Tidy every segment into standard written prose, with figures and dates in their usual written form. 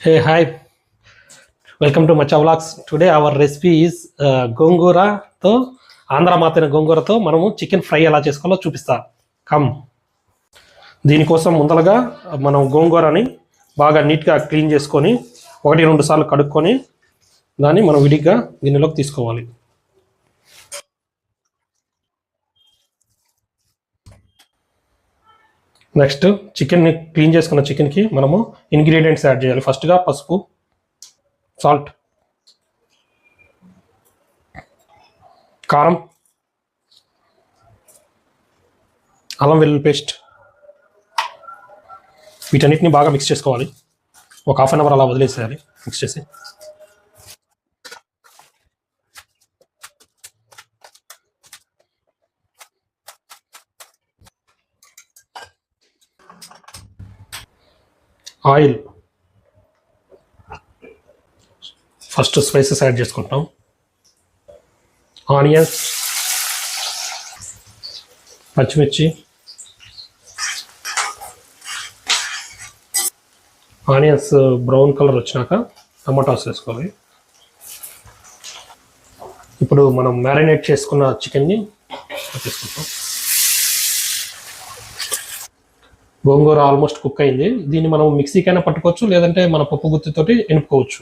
Hey, hi, welcome to Macha Vlogs. Today our recipe is గోంగూరతో Andhra మాతైన గోంగూరతో మనము chicken fry ఎలా చేసుకోవాలో చూపిస్తా. కమ్. దీనికోసం ముందరగా మనం గోంగూరని బాగా నీట్గా క్లీన్ చేసుకొని 1-2 సార్లు కడుక్కొని దాన్ని మనం విడిగా గిన్నెలోకి తీసుకోవాలి. నెక్స్ట్ చికెన్ని క్లీన్ చేసుకున్న చికెన్కి మనము ఇంగ్రీడియంట్స్ యాడ్ చేయాలి. ఫస్ట్గా పసుపు, సాల్ట్, కారం, అల్లం వెల్లుల్లి పేస్ట్, వీటన్నిటిని బాగా మిక్స్ చేసుకోవాలి. ఒక హాఫ్ అన్ అవర్ అలా వదిలేసేయాలి మిక్స్ చేసి. ఆయిల్, ఫస్ట్ స్పైసెస్ యాడ్ చేసుకుంటాం. ఆనియన్స్, పచ్చిమిర్చి, ఆనియన్స్ బ్రౌన్ కలర్ వచ్చినాక టమాటాస్ వేసుకోవాలి. ఇప్పుడు మనం మ్యారినేట్ చేసుకున్న చికెన్ని వేసుకుంటాం. గోంగూర ఆల్మోస్ట్ కుక్ అయింది. దీన్ని మనం మిక్సీకైనా పట్టుకోవచ్చు, లేదంటే మన పప్పు గుత్తితోటి ఎనుపుకోవచ్చు.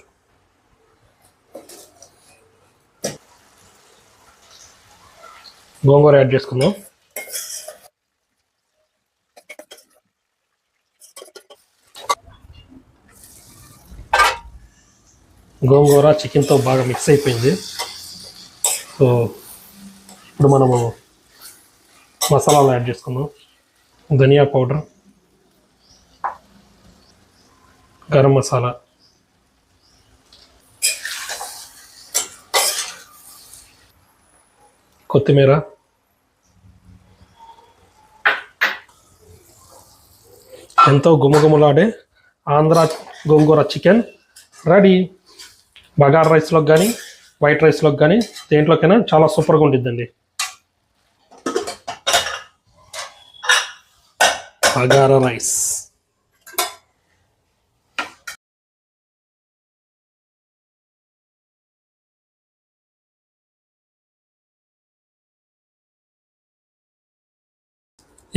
గోంగూర యాడ్ చేసుకుందాం. గోంగూర చికెన్తో బాగా మిక్స్ అయిపోయింది. సో ఇప్పుడు మనము మసాలాలు యాడ్ చేసుకుందాం. ధనియా పౌడర్, గరం మసాలా, కొత్తిమీర, ఎంతో గుమగుమలాడే ఆంధ్ర గోంగూర చికెన్ రెడీ. బగారా రైస్లోకి కానీ వైట్ రైస్లోకి కానీ దేంట్లోకైనా చాలా సూపర్గా ఉండిద్దండి. బగారా రైస్.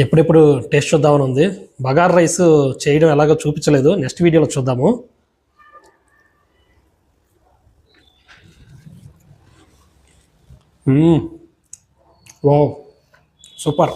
ఎప్పుడెప్పుడు టేస్ట్ చూద్దామని ఉంది. బగారా రైస్ చేయడం ఎలాగో చూపించలేదు, నెక్స్ట్ వీడియోలో చూద్దాము. Wow, super.